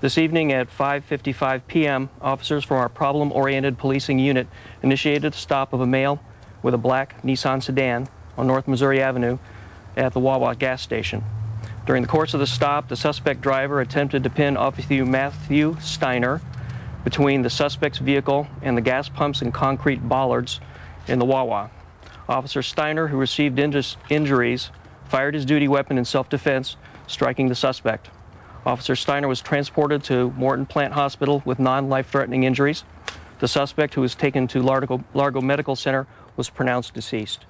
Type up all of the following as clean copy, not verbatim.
This evening at 5:55 p.m., officers from our problem-oriented policing unit initiated the stop of a male with a black Nissan sedan on North Missouri Avenue at the Wawa gas station. During the course of the stop, the suspect driver attempted to pin Officer Matthew Steiner between the suspect's vehicle and the gas pumps and concrete bollards in the Wawa. Officer Steiner, who received injuries, fired his duty weapon in self-defense, striking the suspect. Officer Steiner was transported to Morton Plant Hospital with non-life-threatening injuries. The suspect, who was taken to Largo Medical Center, was pronounced deceased.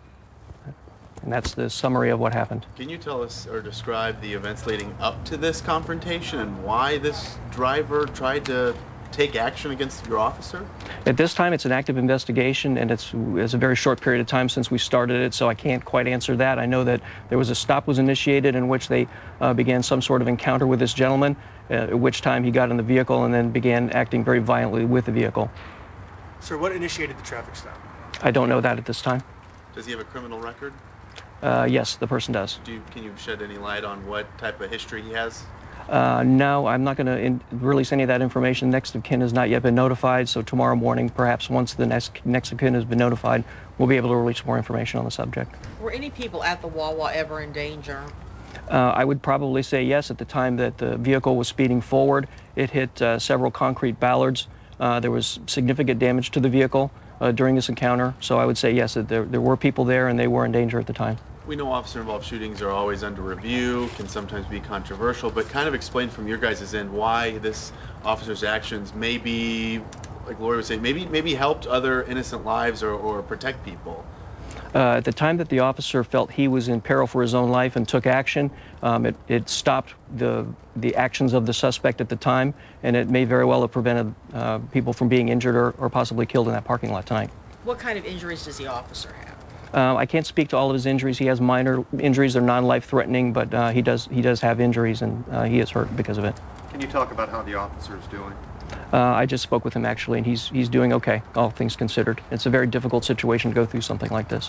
And that's the summary of what happened. Can you tell us or describe the events leading up to this confrontation and why this driver tried to take action against your officer? At this time, it's an active investigation, and it's a very short period of time since we started it, so I can't quite answer that. I know that there was a stop was initiated in which they began some sort of encounter with this gentleman, at which time he got in the vehicle and then began acting very violently with the vehicle. Sir, what initiated the traffic stop? I don't know that at this time. Does he have a criminal record? Yes, the person does. Can you shed any light on what type of history he has? No, I'm not going to release any of that information. Next of kin has not yet been notified, so tomorrow morning, perhaps once the next of kin has been notified, we'll be able to release more information on the subject. Were any people at the Wawa ever in danger? I would probably say yes. At the time that the vehicle was speeding forward, it hit several concrete bollards. There was significant damage to the vehicle during this encounter, so I would say yes, that there were people there and they were in danger at the time. We know officer-involved shootings are always under review, can sometimes be controversial, but kind of explain from your guys' end why this officer's actions may be, like Lori was saying, maybe helped other innocent lives or protect people. At the time that the officer felt he was in peril for his own life and took action, it stopped the actions of the suspect at the time, and it may very well have prevented people from being injured or possibly killed in that parking lot tonight. What kind of injuries does the officer have? I can't speak to all of his injuries. He has minor injuries. They're non-life-threatening, but he does have injuries, and he is hurt because of it. Can you talk about how the officer is doing? I just spoke with him, actually, and he's doing okay, all things considered. It's a very difficult situation to go through something like this.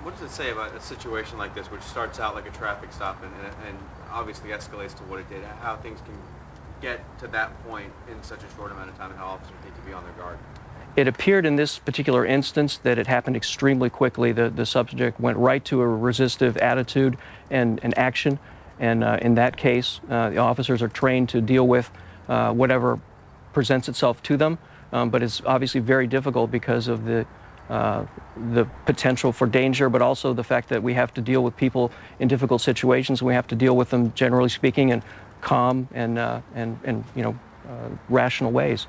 What does it say about a situation like this, which starts out like a traffic stop and obviously escalates to what it did, how things can get to that point in such a short amount of time and how officers need to be on their guard? It appeared in this particular instance that it happened extremely quickly. The subject went right to a resistive attitude and action, and in that case, the officers are trained to deal with whatever presents itself to them, but it's obviously very difficult because of the potential for danger, but also the fact that we have to deal with people in difficult situations, and we have to deal with them, generally speaking, in calm and rational ways.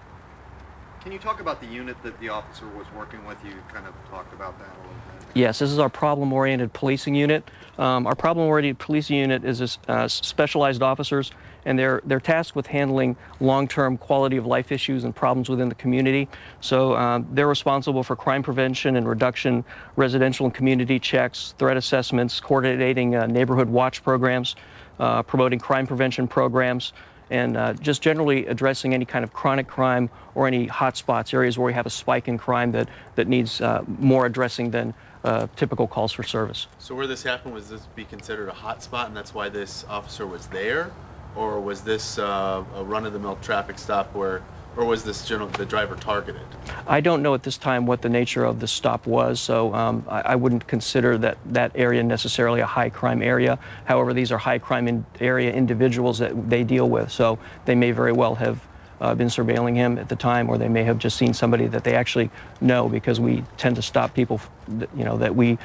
Can you talk about the unit that the officer was working with? You kind of talked about that a little bit. Yes, this is our problem-oriented policing unit. Our problem-oriented policing unit is specialized officers, and they're tasked with handling long-term quality of life issues and problems within the community. So they're responsible for crime prevention and reduction, residential and community checks, threat assessments, coordinating neighborhood watch programs, promoting crime prevention programs, and just generally addressing any kind of chronic crime or any hot spots, areas where we have a spike in crime that needs more addressing than typical calls for service. So where this happened, was this be considered a hot spot and that's why this officer was there? Or was this a run-of-the-mill traffic stop or was this the driver targeted? I don't know at this time what the nature of the stop was, so I wouldn't consider that area necessarily a high crime area. However, these are high crime area individuals that they deal with, so they may very well have been surveilling him at the time, or they may have just seen somebody that they actually know, because we tend to stop people that we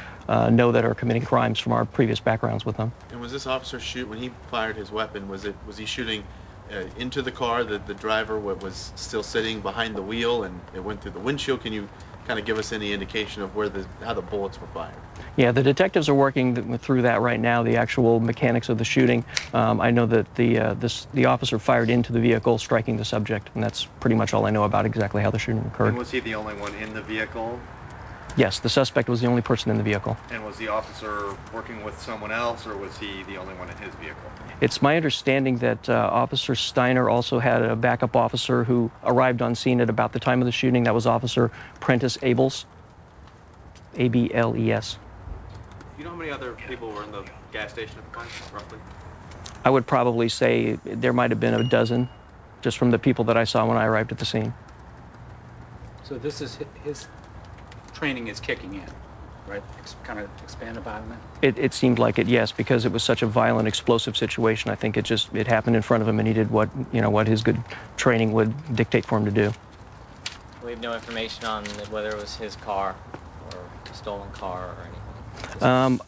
know that are committing crimes from our previous backgrounds with them. And was this officer when he fired his weapon, was he shooting into the car? The driver was still sitting behind the wheel and it went through the windshield? Can you kind of give us any indication of how the bullets were fired? Yeah, the detectives are working through that right now, the actual mechanics of the shooting. I know that the officer fired into the vehicle, striking the subject, and that's pretty much all I know about exactly how the shooting occurred. And was he the only one in the vehicle? Yes, the suspect was the only person in the vehicle. And was the officer working with someone else, or was he the only one in his vehicle? It's my understanding that Officer Steiner also had a backup officer who arrived on scene at about the time of the shooting. That was Officer Prentice Abels, A-B-L-E-S. Do you know how many other people were in the gas station at the time, roughly? I would probably say there might have been a dozen just from the people that I saw when I arrived at the scene. So this is his training is kicking in, right? Kind of expand upon that? It seemed like it, yes, because it was such a violent, explosive situation. I think it happened in front of him, and he did what his good training would dictate for him to do. We have no information on whether it was his car or a stolen car or anything.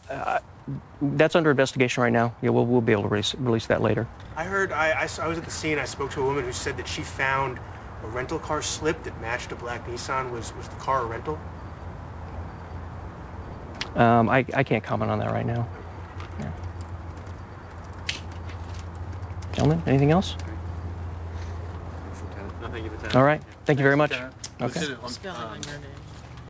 That's under investigation right now. Yeah, we'll be able to release that later. I heard, I was at the scene, I spoke to a woman who said that she found a rental car slip that matched a black Nissan. Was the car a rental? I can't comment on that right now. Yeah. Gentlemen, anything else? No, thank you, Lieutenant. All right. Thank you very much. Lieutenant. Okay. Lieutenant, Spelling on your name.